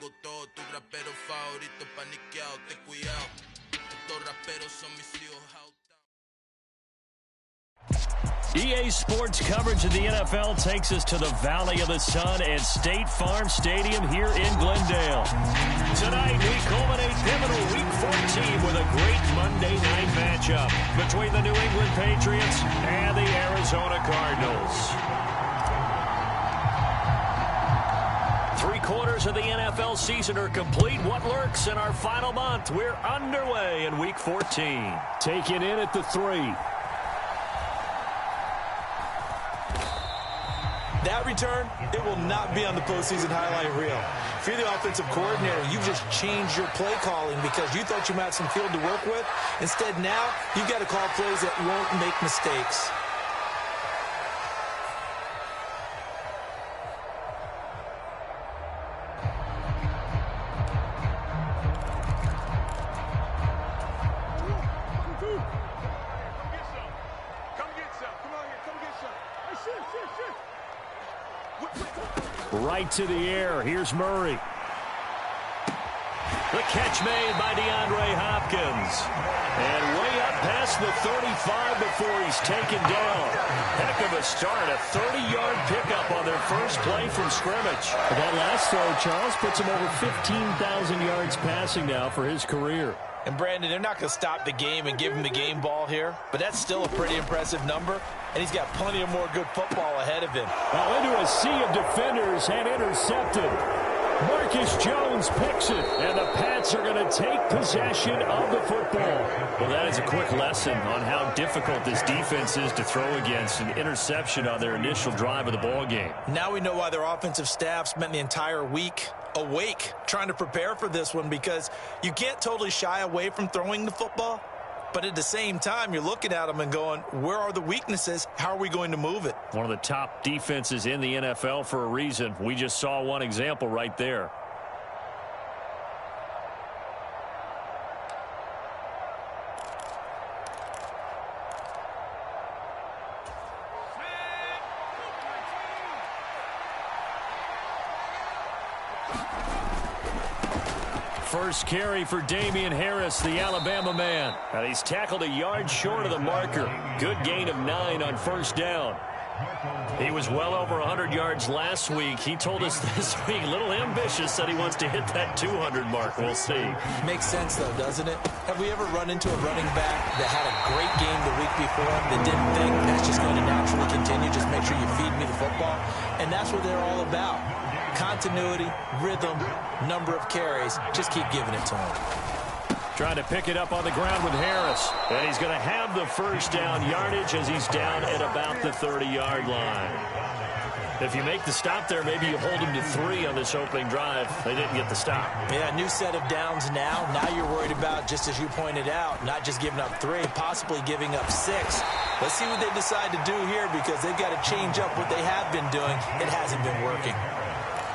tengo todo, tu rapero favorito paniqueado, ten cuidado. Estos raperos son mis hijos. EA Sports coverage of the NFL takes us to the Valley of the Sun at State Farm Stadium here in Glendale. Tonight, we culminate pivotal Week 14 with a great Monday night matchup between the New England Patriots and the Arizona Cardinals. 3/4 of the NFL season are complete. What lurks in our final month? We're underway in Week 14. Taken in at the 3. That return, it will not be on the postseason highlight reel. If you're the offensive coordinator, you've just changed your play calling because you thought you might have some field to work with. Instead, now, you've got to call plays that won't make mistakes. Right to the air. Here's Murray. The catch made by DeAndre Hopkins. And way up past the 35 before he's taken down. Heck of a start. A 30-yard pickup on their first play from scrimmage. That last throw, Charles, puts him over 15,000 yards passing now for his career. And, Brandon, they're not going to stop the game and give him the game ball here, but that's still a pretty impressive number, and he's got plenty of more good football ahead of him. Now into a sea of defenders and intercepted. Marcus Jones picks it, and the Pats are going to take possession of the football. Well, that is a quick lesson on how difficult this defense is to throw against. An interception on their initial drive of the ball game. Now we know why their offensive staff spent the entire week awake trying to prepare for this one, because you can't totally shy away from throwing the football, but at the same time you're looking at them and going, where are the weaknesses? How are we going to move it? One of the top defenses in the NFL for a reason. We just saw one example right there. First carry for Damian Harris, the Alabama man. And he's tackled a yard short of the marker. Good gain of 9 on first down. He was well over 100 yards last week. He told us this week, a little ambitious, said he wants to hit that 200 mark. We'll see. Makes sense, though, doesn't it? Have we ever run into a running back that had a great game the week before that didn't think that's just going to naturally continue? Just make sure you feed me the football. And that's what they're all about. Continuity, rhythm, number of carries. Just keep giving it to him. Trying to pick it up on the ground with Harris. And he's going to have the first down yardage as he's down at about the 30-yard line. If you make the stop there, maybe you hold him to 3 on this opening drive. They didn't get the stop. Yeah, new set of downs now. Now you're worried about, just as you pointed out, not just giving up 3, possibly giving up 6. Let's see what they decide to do here, because they've got to change up what they have been doing. It hasn't been working.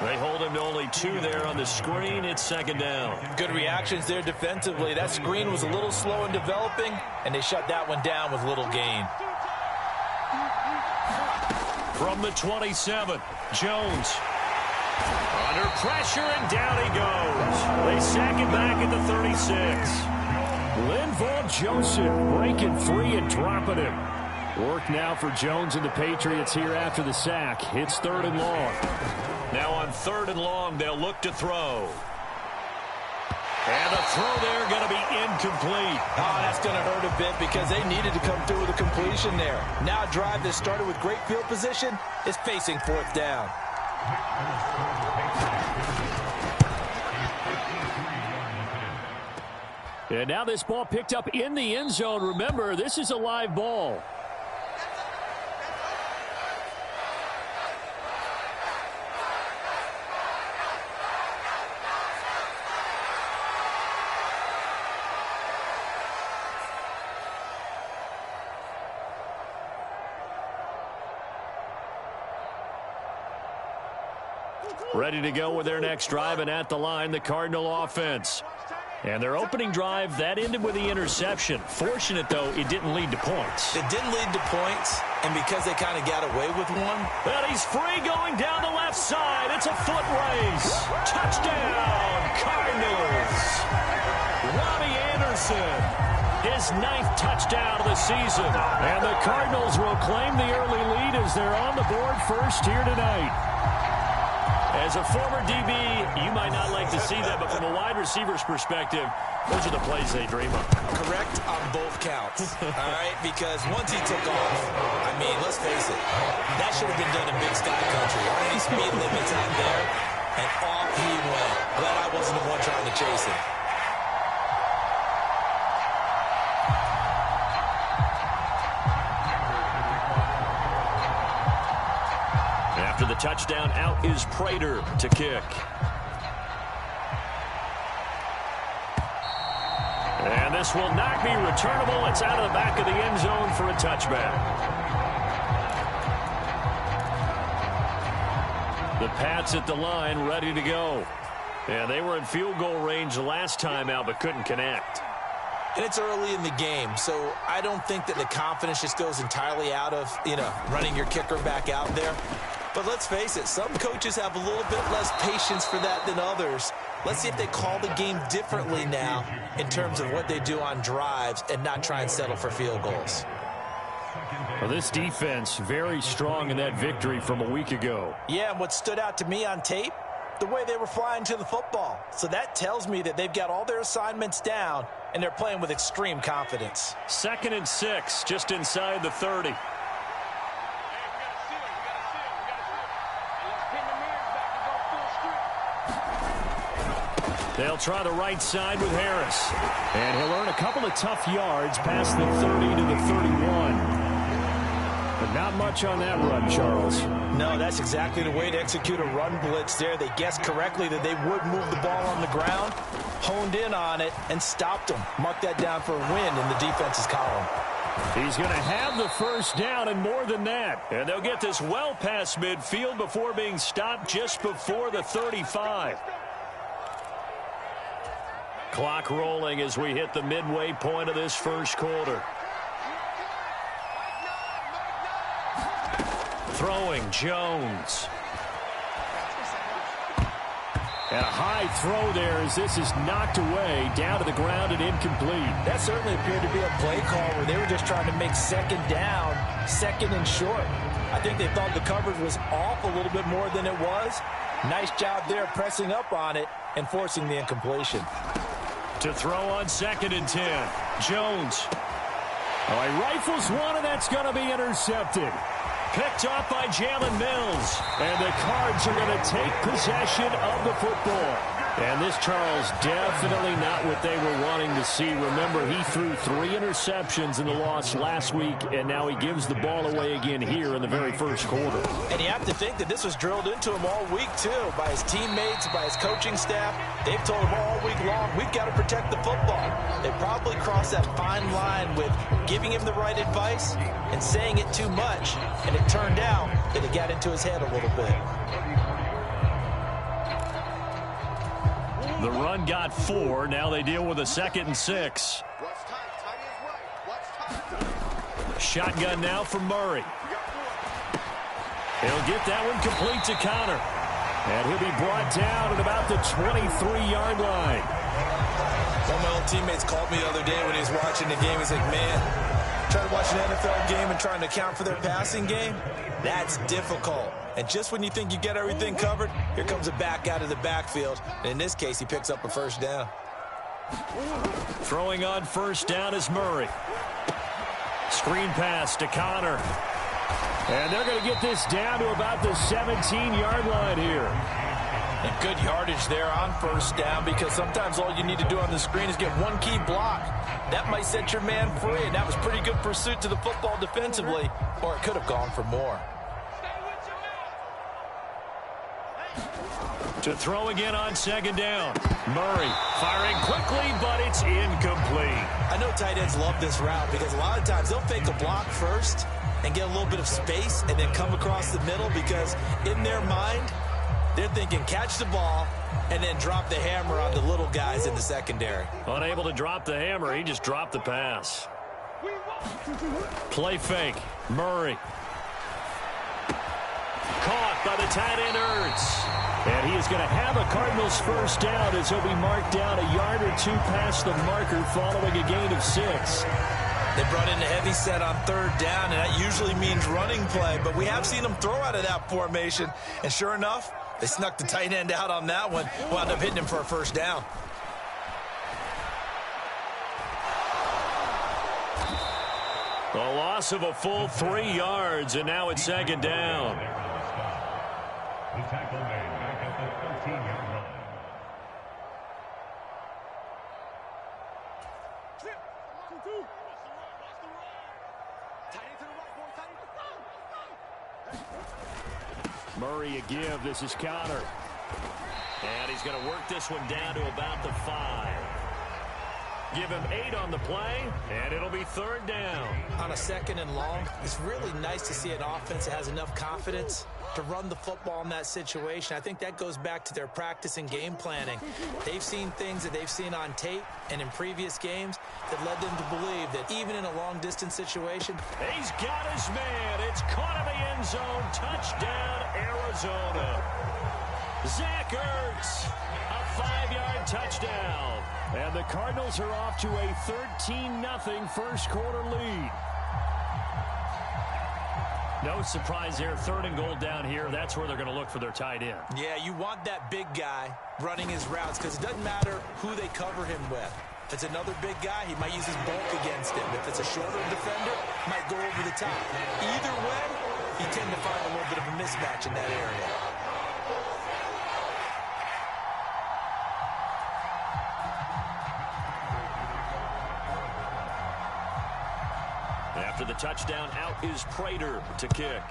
They hold him to only 2 there on the screen. It's second down. Good reactions there defensively. That screen was a little slow in developing, and they shut that one down with little gain. From the 27, Jones. Under pressure, and down he goes. They sack it back at the 36. Linval Joseph breaking free and dropping him. Work now for Jones and the Patriots here after the sack. It's 3rd and long. Now on 3rd and long, they'll look to throw. And the throw there going to be incomplete. Oh, that's going to hurt a bit because they needed to come through with a completion there. Now a drive that started with great field position is facing 4th down. And now this ball picked up in the end zone. Remember, this is a live ball. Ready to go with their next drive, and at the line, the Cardinal offense. And their opening drive, that ended with the interception. Fortunate, though, it didn't lead to points. It didn't lead to points, and because they kind of got away with one. But he's free going down the left side. It's a foot race. Touchdown! his 9th touchdown of the season. And the Cardinals will claim the early lead as they're on the board first here tonight. As a former DB, you might not like to see that, but from a wide receiver's perspective, those are the plays they dream of. Correct on both counts, all right? Because once he took off, I mean, let's face it, that should have been done in Big Sky Country. Only speed limits out there, and off he went. Glad I wasn't the one trying to chase him. After the touchdown, out is Prater to kick. And this will not be returnable. It's out of the back of the end zone for a touchback. The Pats at the line, ready to go. And they were in field goal range last time out, but couldn't connect. And it's early in the game, so I don't think that the confidence just goes entirely out of, running your kicker back out there. But let's face it, some coaches have a little bit less patience for that than others. Let's see if they call the game differently now in terms of what they do on drives and not try and settle for field goals. Well, this defense very strong in that victory from a week ago. Yeah, and what stood out to me on tape, the way they were flying to the football. So that tells me that they've got all their assignments down and they're playing with extreme confidence. 2nd and 6, just inside the 30. They'll try the right side with Harris. And he'll earn a couple of tough yards past the 30 to the 31. But not much on that run, Charles. No, that's exactly the way to execute a run blitz there. They guessed correctly that they would move the ball on the ground, honed in on it, and stopped them. Mark that down for a win in the defense's column. He's going to have the first down and more than that. And they'll get this well past midfield before being stopped just before the 35. Clock rolling as we hit the midway point of this first quarter. Throwing, Jones. And a high throw there as this is knocked away, down to the ground and incomplete. That certainly appeared to be a play call where they were just trying to make second down, second and short. I think they thought the coverage was off a little bit more than it was. Nice job there pressing up on it and forcing the incompletion. To throw on 2nd and 10. Jones. Oh, he rifles one, and that's going to be intercepted. Picked off by Jalen Mills. And the Cards are going to take possession of the football. And this, Charles, definitely not what they were wanting to see. Remember, he threw 3 interceptions in the loss last week, and now he gives the ball away again here in the very first quarter. And you have to think that this was drilled into him all week, too, by his teammates, by his coaching staff. They've told him all week long, we've got to protect the football. They probably crossed that fine line with giving him the right advice and saying it too much. And it turned out that it got into his head a little bit. The run got 4. Now they deal with a 2nd and 6. Shotgun now for Murray. He'll get that one complete to Connor. And he'll be brought down at about the 23-yard line. One of my old teammates called me the other day when he was watching the game. He's like, man, trying to watch an NFL game and trying to account for their passing game, that's difficult. And just when you think you get everything covered, here comes a back out of the backfield. And in this case, he picks up a first down. Throwing on first down is Murray. Screen pass to Connor. And they're going to get this down to about the 17-yard line here. And good yardage there on first down, because sometimes all you need to do on the screen is get one key block. That might set your man free, and that was pretty good pursuit to the football defensively, or it could have gone for more. To throw again on 2nd down. Murray firing quickly, but it's incomplete. I know tight ends love this route because a lot of times they'll fake a block first and get a little bit of space and then come across the middle, because in their mind, they're thinking catch the ball and then drop the hammer on the little guys in the secondary. Unable to drop the hammer, he just dropped the pass. Play fake. Murray. Caught by the tight end Ertz. And he is going to have a Cardinals first down as he'll be marked down a yard or two past the marker following a gain of 6. They brought in a heavy set on third down, and that usually means running play. But we have seen them throw out of that formation. And sure enough, they snuck the tight end out on that one. Wound up hitting him for a first down. A loss of a full 3 yards, and now it's second down. The tackle made back at the 13-yard line. Murray a give. This is Connor. And he's going to work this one down to about the 5. Give him 8 on the play, and it'll be third down. On a second and long, it's really nice to see an offense that has enough confidence to run the football in that situation. I think that goes back to their practice and game planning. They've seen things that they've seen on tape and in previous games that led them to believe that even in a long-distance situation. He's got his man. It's caught in the end zone. Touchdown, Arizona. Zach Ertz, a 5-yard touchdown. And the Cardinals are off to a 13-0 first quarter lead. No surprise there. Third and goal down here. That's where they're going to look for their tight end. Yeah, you want that big guy running his routes because it doesn't matter who they cover him with. If it's another big guy, he might use his bulk against him. If it's a shorter defender, might go over the top. Either way, you tend to find a little bit of a mismatch in that area. After the touchdown, out is Prater to kick.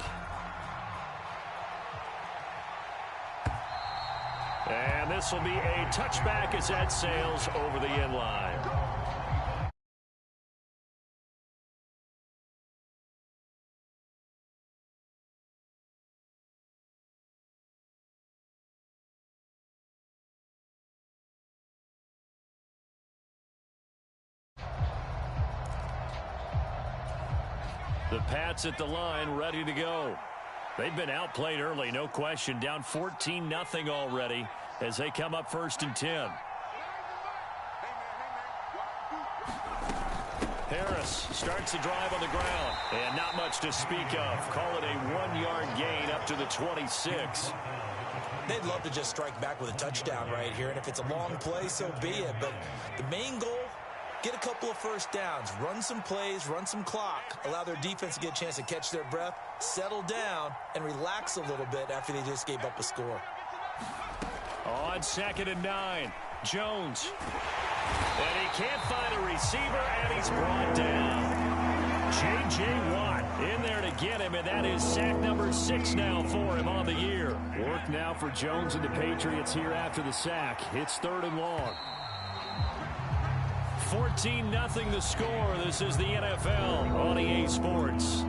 And this will be a touchback as that sails over the end line. The Pats at the line, ready to go. They've been outplayed early, no question. Down 14-0 already as they come up first and 10. Harris starts the drive on the ground. And not much to speak of. Call it a 1-yard gain up to the 26. They'd love to just strike back with a touchdown right here. And if it's a long play, so be it. But the main goal, get a couple of first downs, run some plays, run some clock, allow their defense to get a chance to catch their breath, settle down, and relax a little bit after they just gave up a score. On 2nd and 9, Jones. And he can't find a receiver, and he's brought down. J.J. Watt in there to get him, and that is sack number 6 now for him on the year. Work now for Jones and the Patriots here after the sack. It's 3rd and long. 14-0 the score. This is the NFL on EA Sports.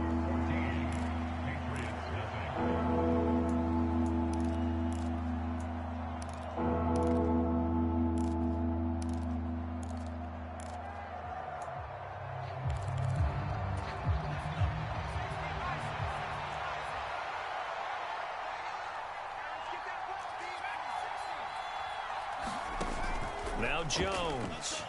Now Jones.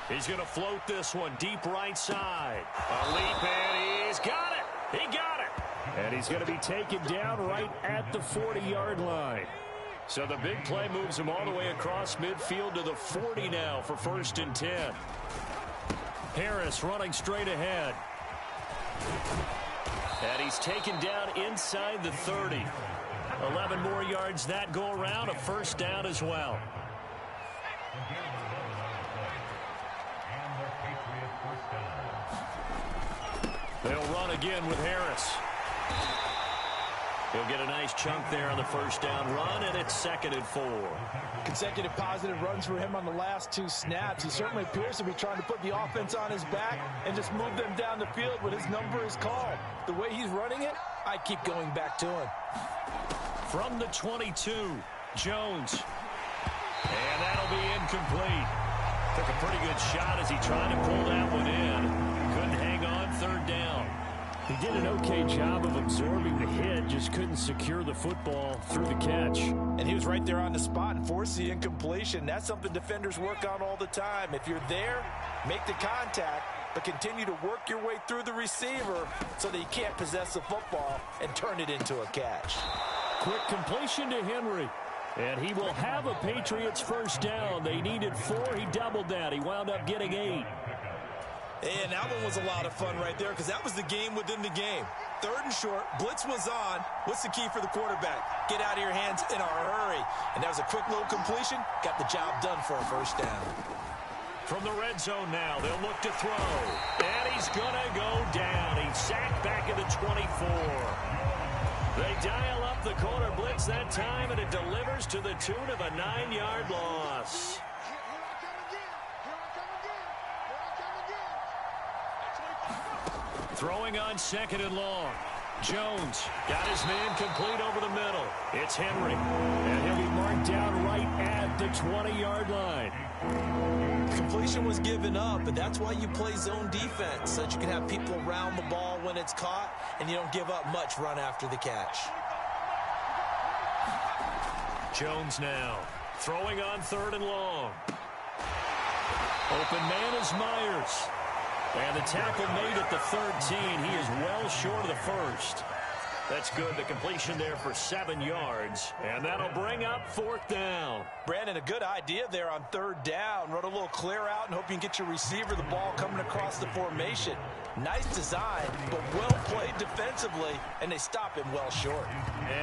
He's going to float this one deep right side. A leap, and he's got it. He got it. And he's going to be taken down right at the 40-yard line. So the big play moves him all the way across midfield to the 40 now for 1st and 10. Harris running straight ahead. And he's taken down inside the 30. 11 more yards that go around, a first down as well. They'll run again with Harris. He'll get a nice chunk there on the first down run, and it's 2nd and 4. Consecutive positive runs for him on the last 2 snaps. He certainly appears to be trying to put the offense on his back and just move them down the field when his number is called. The way he's running it, I keep going back to him. From the 22, Jones. And that'll be incomplete. Took a pretty good shot as he tried to pull that one in. Couldn't hang on, 3rd down. He did an okay job of absorbing the hit, just couldn't secure the football through the catch. And he was right there on the spot and forced the incompletion. That's something defenders work on all the time. If you're there, make the contact, but continue to work your way through the receiver so that you can't possess the football and turn it into a catch. Quick completion to Henry. And he will have a Patriots first down. They needed 4. He doubled that. He wound up getting 8. And that one was a lot of fun right there because that was the game within the game. 3rd and short, blitz was on. What's the key for the quarterback? Get out of your hands in a hurry. And that was a quick little completion. Got the job done for a first down. From the red zone now, they'll look to throw. And he's going to go down. He's sacked back at the 24. They dial up the corner blitz that time, and it delivers to the tune of a 9-yard loss. Throwing on 2nd and long. Jones got his man complete over the middle. It's Henry. And he'll be marked down right at the 20-yard line. Completion was given up, but that's why you play zone defense, so that you can have people around the ball when it's caught, and you don't give up much run after the catch. Jones now throwing on 3rd and long. Open man is Myers. And the tackle made at the 13. He is well short of the first. That's good. The completion there for 7 yards. And that'll bring up 4th down. Brandon, a good idea there on 3rd down. Run a little clear out and hope you can get your receiver the ball coming across the formation. Nice design, but well played defensively, and they stop him well short.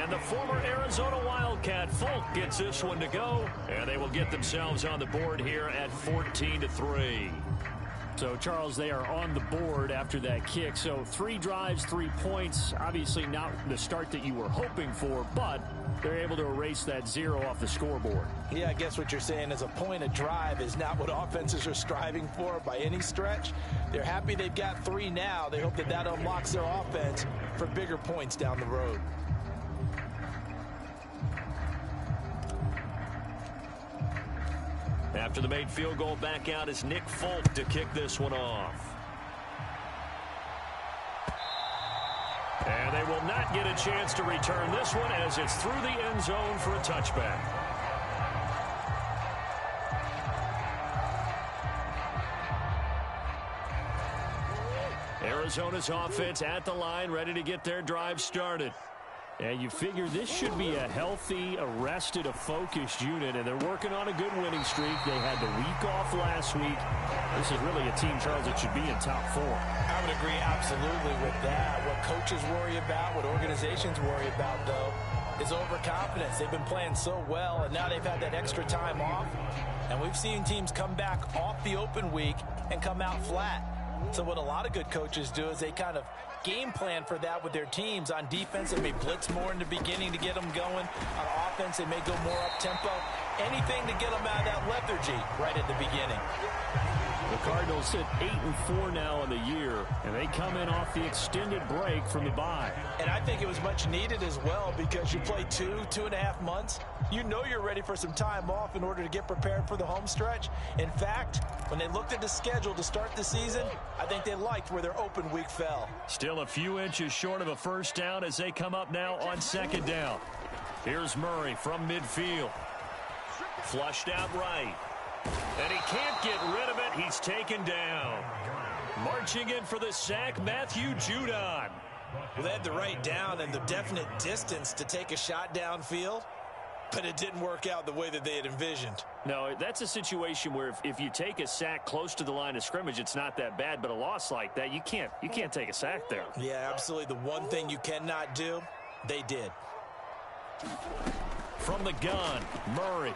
And the former Arizona Wildcat, Folk, gets this one to go. And they will get themselves on the board here at 14-3. So, Charles, they are on the board after that kick. So 3 drives, 3 points. Obviously not the start that you were hoping for, but they're able to erase that 0 off the scoreboard. Yeah, I guess what you're saying is a point a drive is not what offenses are striving for by any stretch. They're happy they've got 3 now. They hope that that unlocks their offense for bigger points down the road. After the made field goal, back out is Nick Folk to kick this one off. And they will not get a chance to return this one as it's through the end zone for a touchback. Arizona's offense at the line, ready to get their drive started. And you figure this should be a healthy, arrested, a focused unit, and they're working on a good winning streak. They had the week off last week. This is really a team, Charles, that should be in top 4. I would agree absolutely with that. What coaches worry about, what organizations worry about, though, is overconfidence. They've been playing so well, and now they've had that extra time off. And we've seen teams come back off the open week and come out flat. So what a lot of good coaches do is they kind of game plan for that with their teams. On defense, they may blitz more in the beginning to get them going. On offense, they may go more up-tempo. Anything to get them out of that lethargy right at the beginning. The Cardinals sit 8-4 now in the year, and they come in off the extended break from the bye. And I think it was much needed as well because you play 2.5 months. You know you're ready for some time off in order to get prepared for the home stretch. In fact, when they looked at the schedule to start the season, I think they liked where their open week fell. Still a few inches short of a first down as they come up now on 2nd down. Here's Murray from midfield. Flushed out right. And he can't get rid of it. He's taken down. Marching in for the sack, Matthew Judon. Well, they had the right down and the definite distance to take a shot downfield, but it didn't work out the way that they had envisioned. No, that's a situation where if you take a sack close to the line of scrimmage, it's not that bad, but a loss like that, you can't take a sack there. Yeah, absolutely. The one thing you cannot do, they did. From the gun, Murray.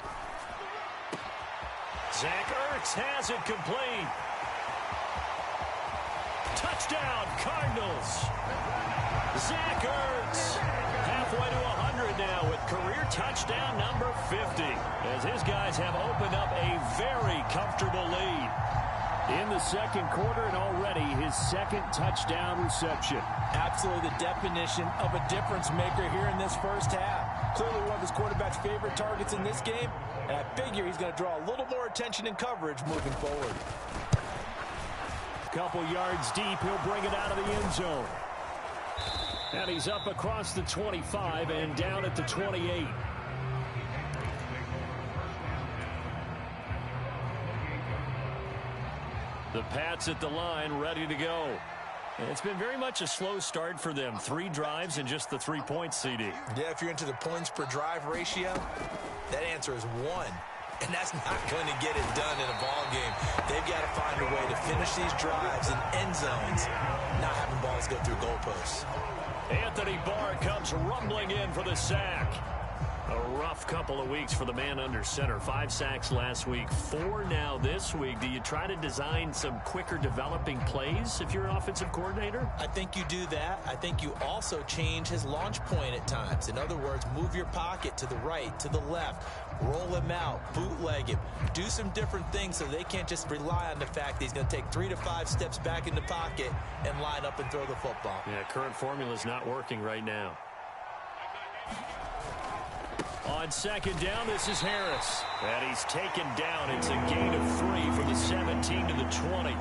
Zach Ertz has it complete. Touchdown, Cardinals. Zach Ertz halfway to 100 now with career touchdown number 50 as his guys have opened up a very comfortable lead in the second quarter and already his 2nd touchdown reception. Absolutely the definition of a difference maker here in this first half. Clearly one of his quarterback's favorite targets in this game, and I figure he's going to draw a little more attention and coverage moving forward. Couple yards deep, he'll bring it out of the end zone. And he's up across the 25 and down at the 28. The Pats at the line, ready to go. It's been very much a slow start for them. 3 drives and just the 3 points, CD. Yeah, if you're into the points per drive ratio, that answer is 1. And that's not going to get it done in a ball game. They've got to find a way to finish these drives in end zones, not having balls go through goalposts. Anthony Barr comes rumbling in for the sack. A rough couple of weeks for the man under center. 5 sacks last week, 4 now this week. Do you try to design some quicker developing plays if you're an offensive coordinator? I think you do that. I think you also change his launch point at times. In other words, move your pocket to the right, to the left, roll him out, bootleg him, do some different things so they can't just rely on the fact that he's going to take 3 to 5 steps back in the pocket and line up and throw the football. Yeah, current formula is not working right now. On second down, this is Harris. And he's taken down. It's a gain of 3 from the 17 to the 20.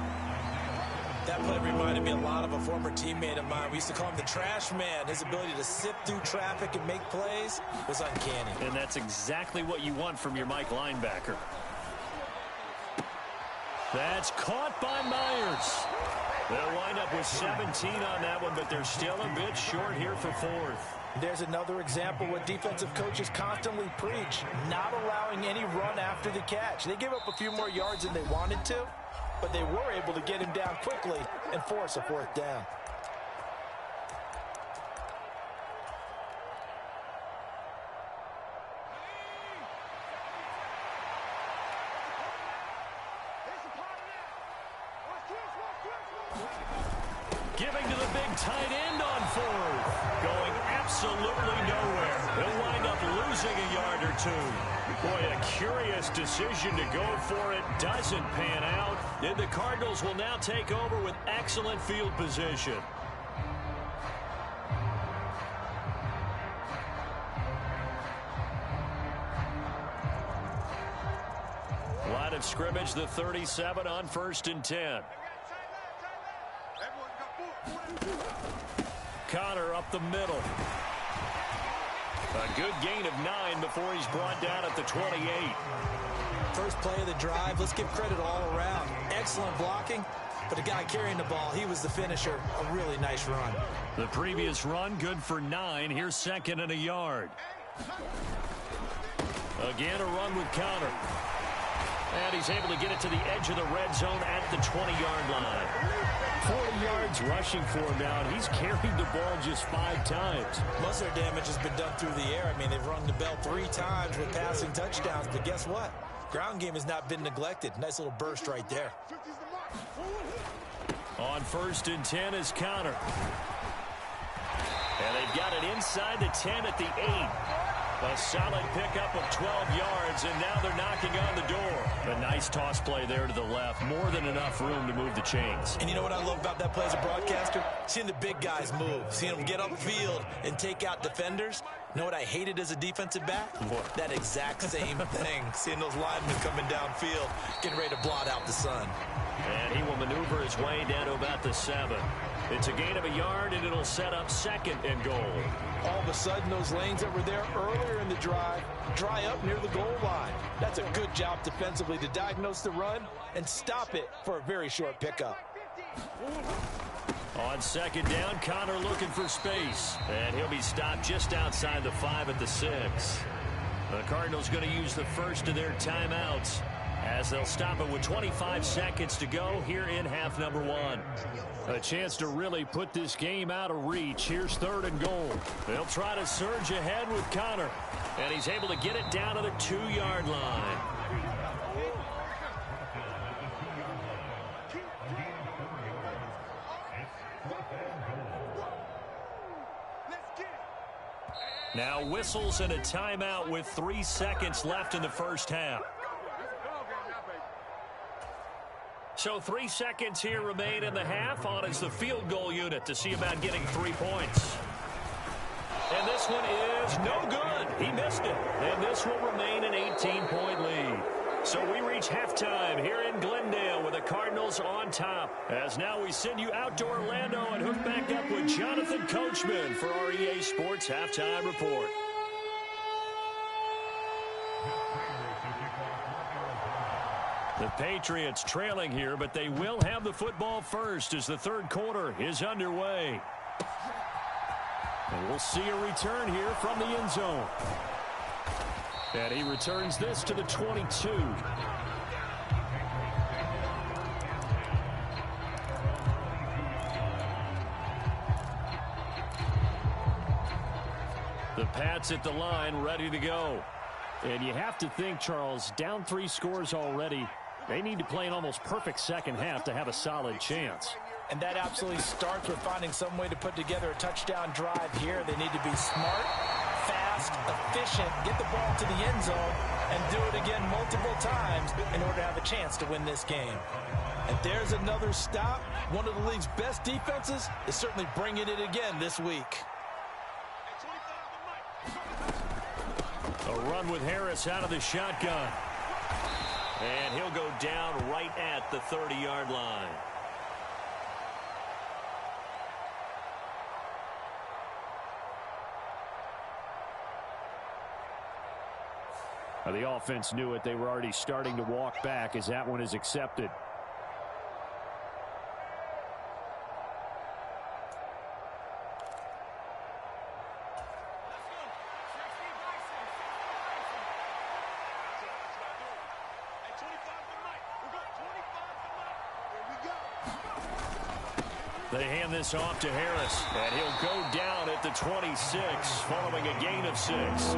That play reminded me a lot of a former teammate of mine. We used to call him the trash man. His ability to sift through traffic and make plays was uncanny. And that's exactly what you want from your Mike linebacker. That's caught by Myers. They'll wind up with 17 on that one, but they're still a bit short here for 4th. There's another example what defensive coaches constantly preach, not allowing any run after the catch. They gave up a few more yards than they wanted to, but they were able to get him down quickly and force a 4th down. Giving to the big tight end on 4th. Going absolutely nowhere. He'll wind up losing a yard or 2. Boy, a curious decision to go for it. Doesn't pan out. And the Cardinals will now take over with excellent field position. Line of scrimmage, the 37 on 1st and 10. Connor up the middle. A good gain of 9 before he's brought down at the 28. First play of the drive, let's give credit all around. Excellent blocking, but the guy carrying the ball, he was the finisher. A really nice run. The previous run, good for 9. Here's 2nd and a yard. Again, a run with Connor. And he's able to get it to the edge of the red zone at the 20-yard line. 40 yards rushing for him now, and he's carried the ball just 5 times. Most of their damage has been done through the air. I mean, they've rung the bell 3 times with passing touchdowns, but guess what? Ground game has not been neglected. Nice little burst right there. On 1st and 10 is Connor. And they've got it inside the 10 at the 8. A solid pickup of 12 yards, and now they're knocking on the door. A nice toss play there to the left. More than enough room to move the chains. And you know what I love about that play as a broadcaster? Seeing the big guys move. Seeing them get upfield and take out defenders. You know what I hated as a defensive back? What? That exact same thing. Seeing those linemen coming downfield, getting ready to blot out the sun. And he will maneuver his way down to about the 7. It's a gain of a yard, and it'll set up 2nd and goal. All of a sudden, those lanes that were there earlier in the drive dry up near the goal line. That's a good job defensively to diagnose the run and stop it for a very short pickup. On 2nd down, Connor looking for space. And he'll be stopped just outside the 5 at the 6. The Cardinals going to use the first of their timeouts as they'll stop it with 25 seconds to go here in half number 1. A chance to really put this game out of reach. Here's 3rd and goal. They'll try to surge ahead with Connor. And he's able to get it down to the 2-yard line. Now whistles and a timeout with 3 seconds left in the first half. So 3 seconds here remain in the half. On is the field goal unit to see about getting 3 points. And this one is no good. He missed it. And this will remain an 18-point lead. So we reach halftime here in Glendale with the Cardinals on top. As now we send you out to Orlando and hook back up with Jonathan Coachman for our EA Sports Halftime Report. The Patriots trailing here, but they will have the football first as the third quarter is underway. And we'll see a return here from the end zone. And he returns this to the 22. The Pats at the line, ready to go. And you have to think, Charles, down 3 scores already. They need to play an almost perfect second half to have a solid chance. And that absolutely starts with finding some way to put together a touchdown drive here. They need to be smart, fast, efficient, get the ball to the end zone, and do it again multiple times in order to have a chance to win this game. And there's another stop. One of the league's best defenses is certainly bringing it again this week. A run with Harris out of the shotgun. And he'll go down right at the 30-yard line. The offense knew it. They were already starting to walk back as that one is accepted. They hand this off to Harris, and he'll go down at the 26, following a gain of 6.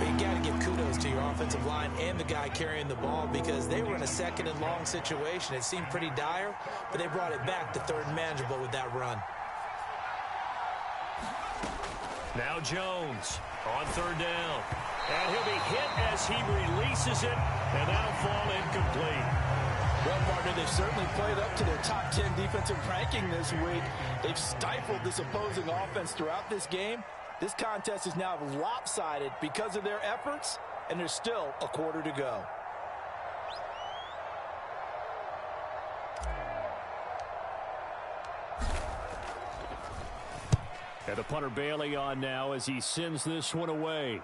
You got to give kudos to your offensive line and the guy carrying the ball because they were in a second and long situation. It seemed pretty dire, but they brought it back to third and manageable with that run. Now Jones on third down. And he'll be hit as he releases it, and that'll fall incomplete. Well, partner, they've certainly played up to their top 10 defensive ranking this week. They've stifled this opposing offense throughout this game. This contest is now lopsided because of their efforts, and there's still a quarter to go. And the punter Bailey on now as he sends this one away.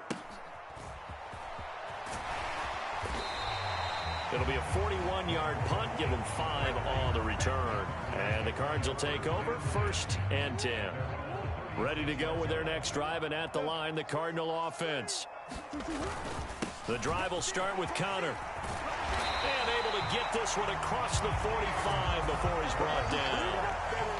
It'll be a 41-yard punt, give them 5 on the return. And the Cards will take over 1st and 10. Ready to go with their next drive, and at the line, the Cardinal offense. The drive will start with Conner. And able to get this one across the 45 before he's brought down.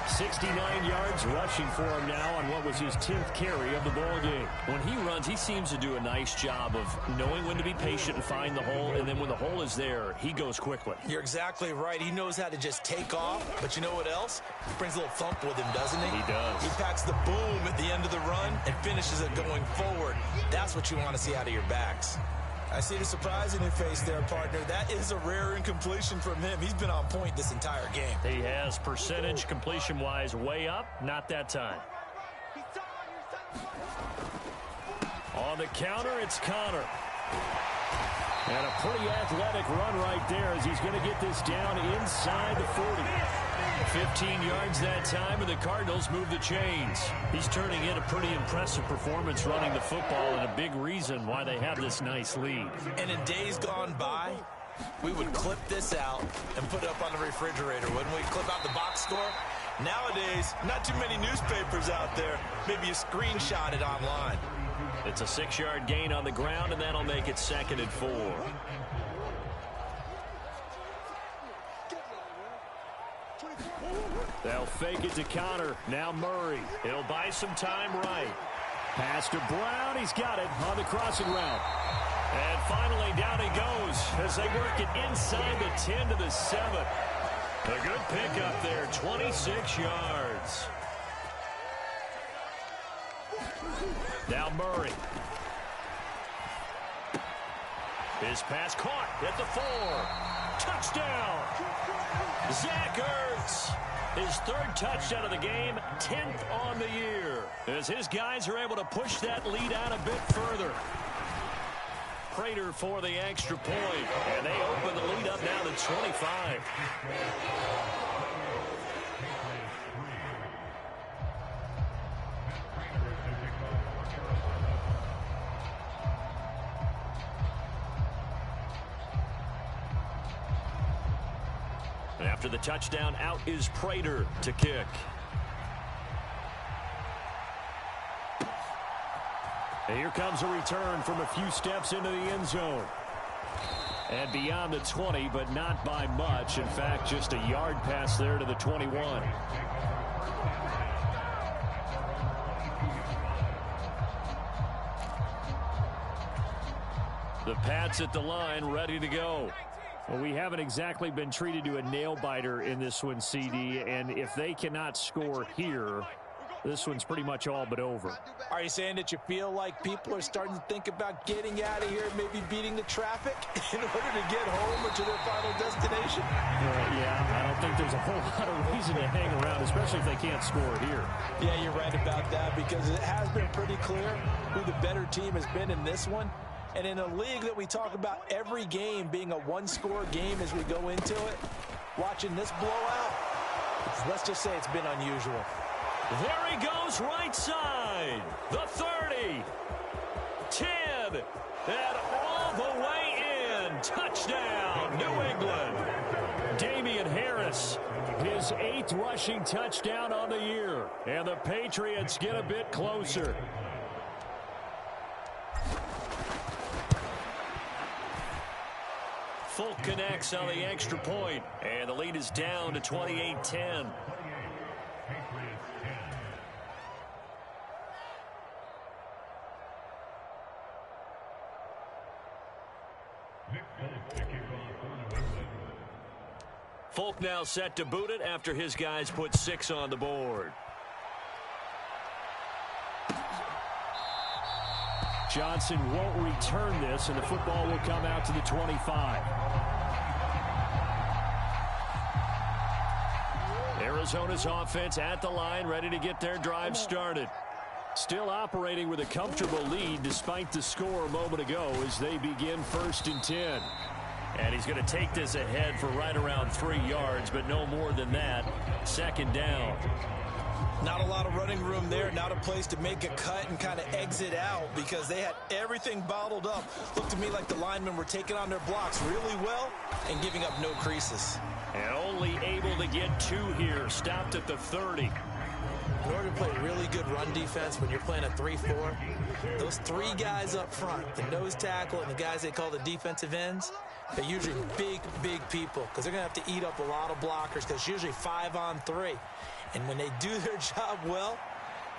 69 yards rushing for him now on what was his 10th carry of the ball game. When he runs, he seems to do a nice job of knowing when to be patient and find the hole, and then when the hole is there, he goes quickly. You're exactly right. He knows how to just take off, but you know what else? He brings a little thump with him, doesn't he? He does. He packs the boom at the end of the run and finishes it going forward. That's what you want to see out of your backs. I see the surprise in your face there, partner. That is a rare incompletion from him. He's been on point this entire game. He has percentage completion-wise way up. Not that time. On the counter, it's Conner. And a pretty athletic run right there as he's going to get this down inside the 40. 15 yards that time, and the Cardinals move the chains. He's turning in a pretty impressive performance running the football, and a big reason why they have this nice lead. And in days gone by, we would clip this out and put it up on the refrigerator, wouldn't we? Clip out the box score. Nowadays, not too many newspapers out there. Maybe you screenshot it online. It's a 6-yard gain on the ground, and that'll make it 2nd and 4. They'll fake it to Conner. Now Murray. He'll buy some time right. Pass to Brown. He's got it on the crossing route. And finally down he goes as they work it inside the 10 to the 7. A good pickup there, 26 yards. Now Murray. His pass caught at the 4. Touchdown. Zach Ertz. His 3rd touchdown of the game, 10th on the year. As his guys are able to push that lead out a bit further. Prater for the extra point. And they open the lead up now to 25. And after the touchdown, out is Prater to kick. And here comes a return from a few steps into the end zone. And beyond the 20, but not by much. In fact, just a yard pass there to the 21. The Pats at the line, ready to go. Well, we haven't exactly been treated to a nail-biter in this one, CD. And if they cannot score here, this one's pretty much all but over. Are you saying that you feel like people are starting to think about getting out of here, maybe beating the traffic in order to get home or to their final destination? Yeah, I don't think there's a whole lot of reason to hang around, especially if they can't score here. Yeah, you're right about that, because it has been pretty clear who the better team has been in this one. And in a league that we talk about every game being a one-score game as we go into it, watching this blowout, let's just say it's been unusual. There he goes, right side. The 30. 10. And all the way in. Touchdown, New England. Damian Harris, his 8th rushing touchdown on the year. And the Patriots get a bit closer. Folk connects on the extra point. And the lead is down to 28-10. Folk now set to boot it after his guys put 6 on the board. Johnson won't return this, and the football will come out to the 25. Arizona's offense at the line, ready to get their drive started. Still operating with a comfortable lead despite the score a moment ago as they begin 1st and 10. And he's going to take this ahead for right around 3 yards, but no more than that. 2nd down. Not a lot of running room there, not a place to make a cut and kind of exit out because they had everything bottled up. Looked to me like the linemen were taking on their blocks really well and giving up no creases. And only able to get 2 here, stopped at the 30. In order to play really good run defense when you're playing a 3-4, those 3 guys up front, the nose tackle and the guys they call the defensive ends, they're usually big people because they're going to have to eat up a lot of blockers because it's usually 5 on 3. And when they do their job well,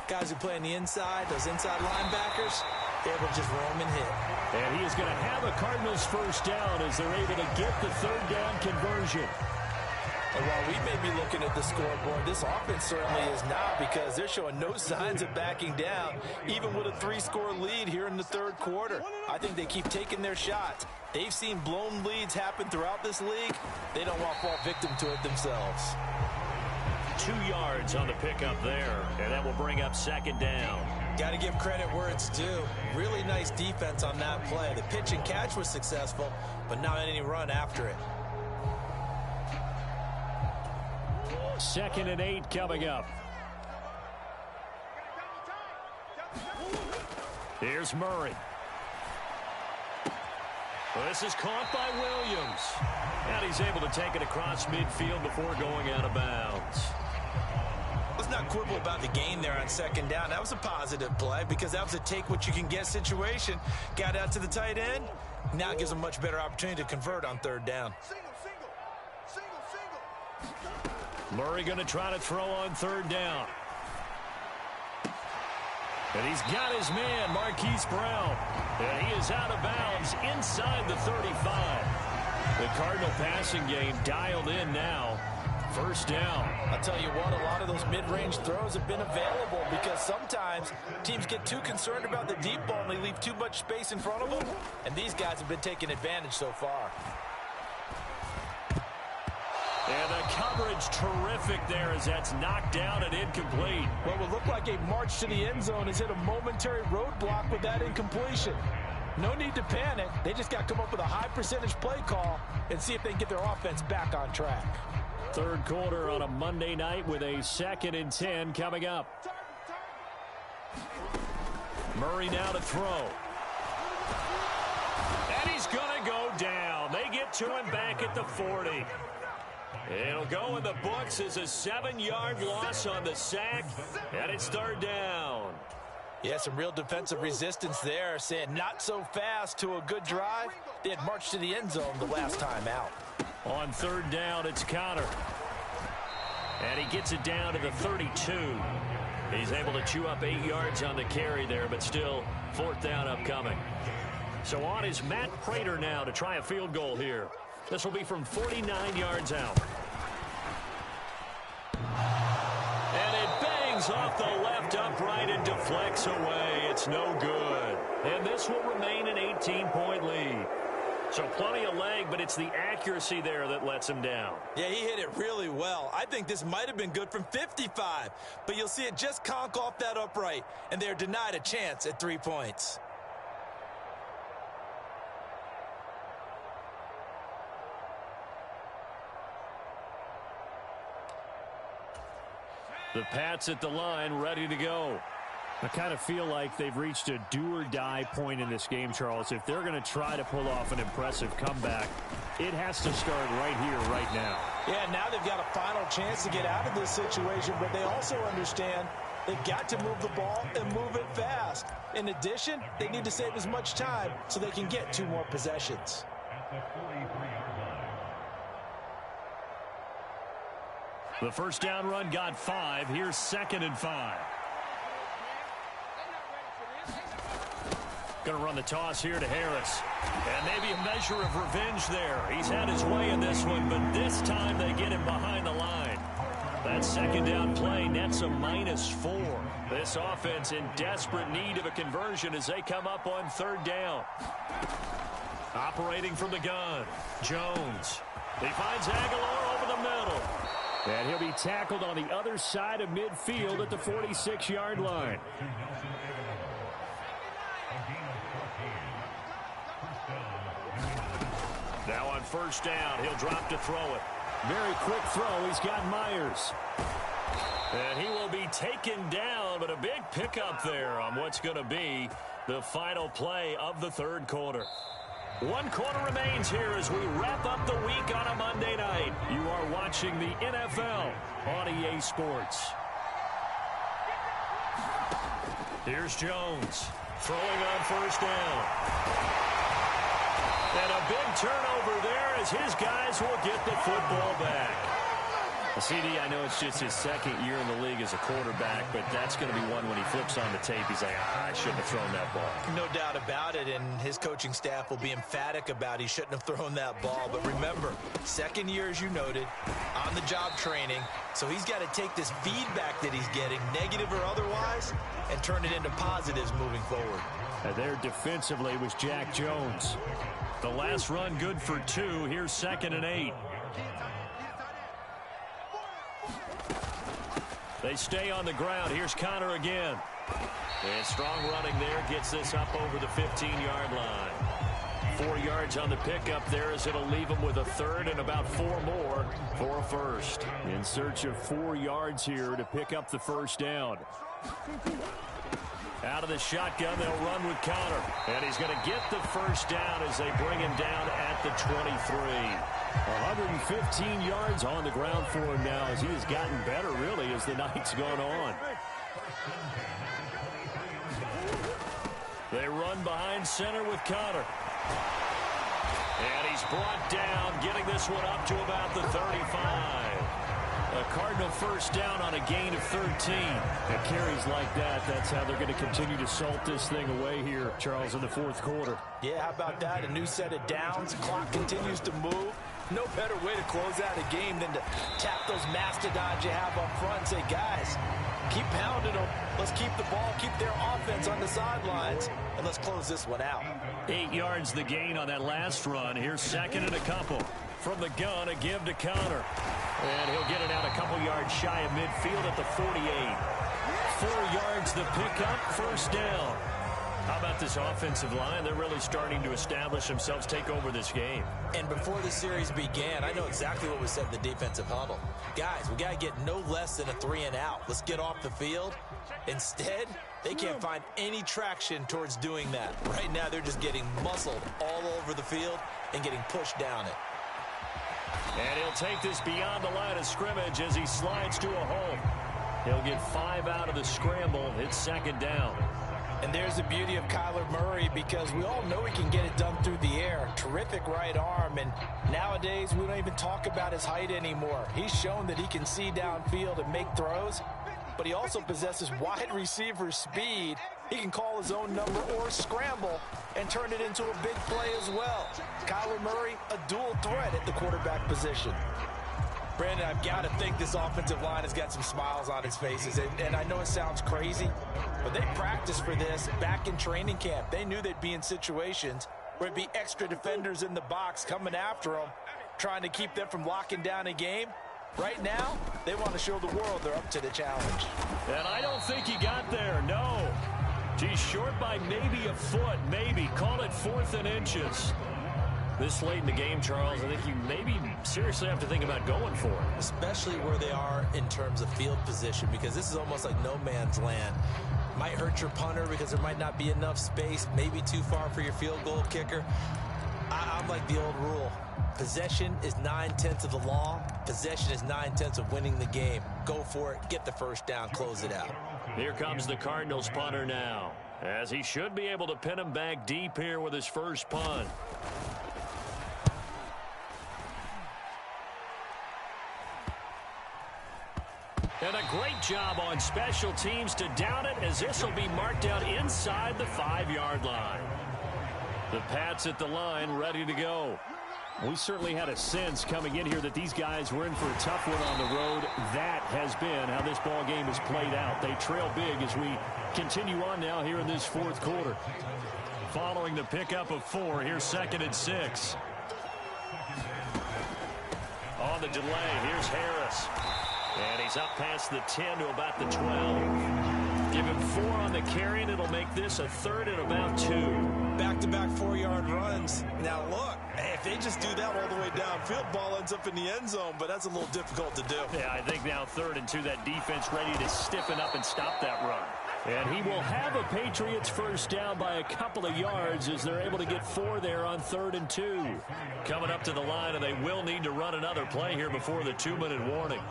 guys who play on the inside, those inside linebackers, they're able to just roam and hit. And he is going to have a Cardinals 1st down as they're able to get the 3rd down conversion. And while we may be looking at the scoreboard, this offense certainly is not because they're showing no signs of backing down, even with a 3-score lead here in the 3rd quarter. I think they keep taking their shots. They've seen blown leads happen throughout this league. They don't want to fall victim to it themselves. 2 yards on the pickup there, and that will bring up 2nd down. Got to give credit where it's due. Really nice defense on that play. The pitch and catch was successful, but not any run after it. 2nd and 8 coming up. Here's Murray. Well, this is caught by Williams. And he's able to take it across midfield before going out of bounds. Let's not quibble about the gain there on 2nd down. That was a positive play because that was a take-what-you-can-get situation. Got out to the tight end. Now it gives them a much better opportunity to convert on 3rd down. Murray going to try to throw on 3rd down. And he's got his man, Marquise Brown. And he is out of bounds inside the 35. The Cardinal passing game dialed in now. 1st down. I'll tell you what, a lot of those mid-range throws have been available because sometimes teams get too concerned about the deep ball and they leave too much space in front of them. And these guys have been taking advantage so far. And the coverage terrific there as that's knocked down and incomplete. What would look like a march to the end zone has hit a momentary roadblock with that incompletion. No need to panic. They just got to come up with a high percentage play call and see if they can get their offense back on track. Third quarter on a Monday night with a 2nd and 10 coming up. Murray now to throw. And he's going to go down. They get to him back at the 40. It'll go in the books as a 7-yard loss on the sack, and it's 3rd down. Yeah, some real defensive resistance there, saying not so fast to a good drive. They had marched to the end zone the last time out. On 3rd down, it's Conner. And he gets it down to the 32. He's able to chew up 8 yards on the carry there, but still 4th down upcoming. So on is Matt Prater now to try a field goal here. This will be from 49 yards out. And it bangs off the left upright and deflects away. It's no good. And this will remain an 18-point lead. So plenty of leg, but it's the accuracy there that lets him down. Yeah, he hit it really well. I think this might have been good from 55, but you'll see it just conk off that upright, and they're denied a chance at 3 points. The Pats at the line, ready to go. I kind of feel like they've reached a do-or-die point in this game, Charles. If they're going to try to pull off an impressive comeback, it has to start right here, right now. Yeah, now they've got a final chance to get out of this situation, but they also understand they've got to move the ball and move it fast. In addition, they need to save as much time so they can get 2 more possessions. The first down run got 5. Here's 2nd and 5. Going to run the toss here to Harris. And maybe a measure of revenge there. He's had his way in this one, but this time they get him behind the line. That 2nd down play nets a -4. This offense in desperate need of a conversion as they come up on 3rd down. Operating from the gun, Jones. He finds Aguilar over the middle. And he'll be tackled on the other side of midfield at the 46-yard line. Now on 1st down, he'll drop to throw it. Very quick throw. He's got Myers. And he will be taken down, but a big pickup there on what's going to be the final play of the 3rd quarter. 1 quarter remains here as we wrap up the week on a Monday night. You are watching the NFL on EA Sports. Here's Jones throwing on 1st down. And a big turnover there as his guys will get the football back. CD, I know it's just his 2nd year in the league as a quarterback, but that's going to be one when he flips on the tape. He's like, I shouldn't have thrown that ball. No doubt about it, and his coaching staff will be emphatic about he shouldn't have thrown that ball. But remember, 2nd year, as you noted, on-the-job training, so he's got to take this feedback that he's getting, negative or otherwise, and turn it into positives moving forward. And there defensively was Jack Jones. The last run good for 2. Here's 2nd and 8. They stay on the ground. Here's Conner again. And strong running there gets this up over the 15-yard line. 4 yards on the pickup there as it'll leave him with a 3rd and about 4 more for a 1st. In search of 4 yards here to pick up the 1st down. Out of the shotgun, they'll run with Conner. And he's going to get the 1st down as they bring him down at the 23. 115 yards on the ground for him now as he has gotten better, really, as the night's gone on. They run behind center with Conner. And he's brought down, getting this one up to about the 35. A Cardinal 1st down on a gain of 13. And carries like that, that's how they're going to continue to salt this thing away here, Charles, in the 4th quarter. Yeah, how about that? A new set of downs. Clock continues to move. No better way to close out a game than to tap those mastodons you have up front and say, guys, keep pounding them. Let's keep the ball, keep their offense on the sidelines, and let's close this one out. 8 yards the gain on that last run. Here's 2nd and a couple. From the gun, a give to Conner. And he'll get it out a couple yards shy of midfield at the 48. 4 yards the pickup, 1st down. How about this offensive line? They're really starting to establish themselves, take over this game. And before the series began, I know exactly what was said in the defensive huddle. Guys, we got to get no less than a 3-and-out. Let's get off the field. Instead, they can't find any traction towards doing that. Right now, they're just getting muscled all over the field and getting pushed down it. And he'll take this beyond the line of scrimmage as he slides to a hole. He'll get 5 out of the scramble. It's second down. And there's the beauty of Kyler Murray, because we all know he can get it done through the air. Terrific right arm, and nowadays we don't even talk about his height anymore. He's shown that he can see downfield and make throws, but he also possesses wide receiver speed. He can call his own number or scramble and turn it into a big play as well. Kyler Murray, a dual threat at the quarterback position. Brandon, I've got to think this offensive line has got some smiles on its faces. And I know it sounds crazy, but they practiced for this back in training camp. They knew they'd be in situations where it'd be extra defenders in the box coming after them, trying to keep them from locking down a game. Right now, they want to show the world they're up to the challenge. And I don't think he got there, no. He's short by maybe a foot, maybe. Call it 4th and inches. This late in the game, Charles, I think you maybe seriously have to think about going for it. Especially where they are in terms of field position, because this is almost like no man's land. Might hurt your punter because there might not be enough space, maybe too far for your field goal kicker. I'm like the old rule. Possession is 9/10 of the law. Possession is 9/10 of winning the game. Go for it, get the first down, close it out. Here comes the Cardinals punter now, as he should be able to pin him back deep here with his first punt. And a great job on special teams to down it, as this will be marked out inside the 5-yard line. The Pats at the line, ready to go. We certainly had a sense coming in here that these guys were in for a tough one on the road. That has been how this ball game has played out. They trail big as we continue on now here in this 4th quarter. Following the pickup of 4, here's 2nd and 6. On the delay, here's Harris. And he's up past the 10 to about the 12. Give him 4 on the carry, and it'll make this a 3rd and about 2. Back-to-back 4-yard runs. Now, look, if they just do that all the way downfield, ball ends up in the end zone, but that's a little difficult to do. Yeah, I think now 3rd and 2, that defense ready to stiffen up and stop that run. And he will have a Patriots first down by a couple of yards as they're able to get 4 there on 3rd and 2. Coming up to the line, and they will need to run another play here before the 2-minute warning.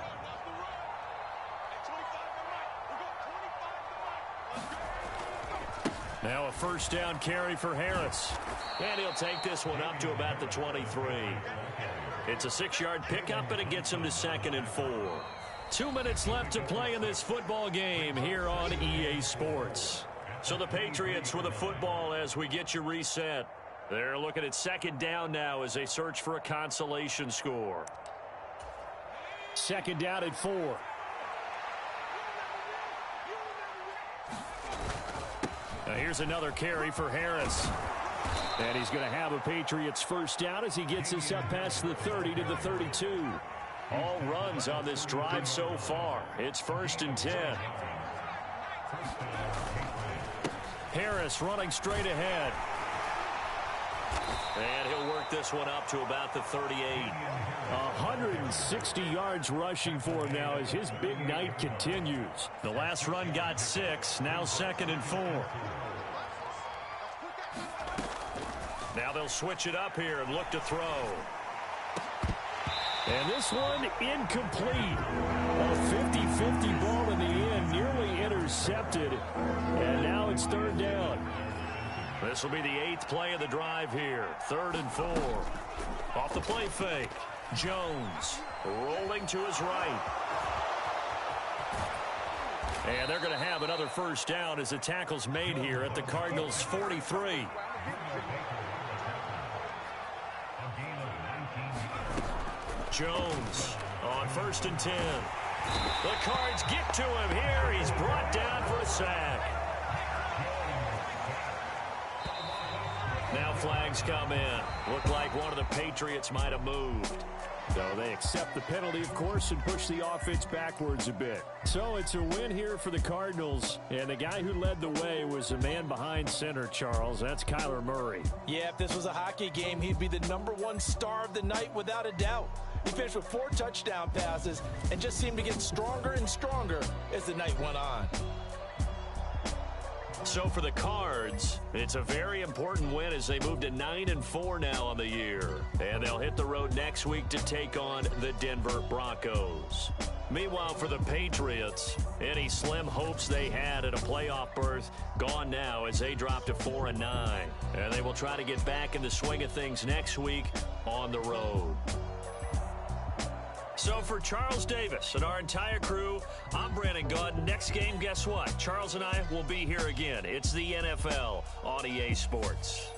Now a first down carry for Harris. And he'll take this one up to about the 23. It's a 6-yard pickup, and it gets him to 2nd and 4. 2 minutes left to play in this football game here on EA Sports. So the Patriots with a football as we get you reset. They're looking at 2nd down now as they search for a consolation score. 2nd down at 4. Now here's another carry for Harris. And he's going to have a Patriots first down as he gets this up past the 30 to the 32. All runs on this drive so far. It's 1st and 10. Harris running straight ahead. And he'll work this one up to about the 38. 160 yards rushing for him now as his big night continues. The last run got 6. Now 2nd and 4. Now they'll switch it up here and look to throw. And this one incomplete. A 50-50 ball in the end, nearly intercepted. And now it's 3rd down. This will be the 8th play of the drive here. 3rd and 4. Off the play fake. Jones rolling to his right. And they're going to have another first down as the tackle's made here at the Cardinals' 43. Jones on 1st and 10. The Cards get to him here. He's brought down for a sack. Now flags come in. Looked like one of the Patriots might have moved. So they accept the penalty, of course, and push the offense backwards a bit. So it's a win here for the Cardinals, and the guy who led the way was the man behind center, Charles. That's Kyler Murray. Yeah, if this was a hockey game, he'd be the #1 star of the night without a doubt. He finished with 4 touchdown passes and just seemed to get stronger and stronger as the night went on. So for the Cards, it's a very important win as they move to 9-4 now on the year. And they'll hit the road next week to take on the Denver Broncos. Meanwhile, for the Patriots, any slim hopes they had at a playoff berth gone now as they drop to 4-9. And they will try to get back in the swing of things next week on the road. So for Charles Davis and our entire crew, I'm Brandon Gaudin. Next game, guess what? Charles and I will be here again. It's the NFL on EA Sports.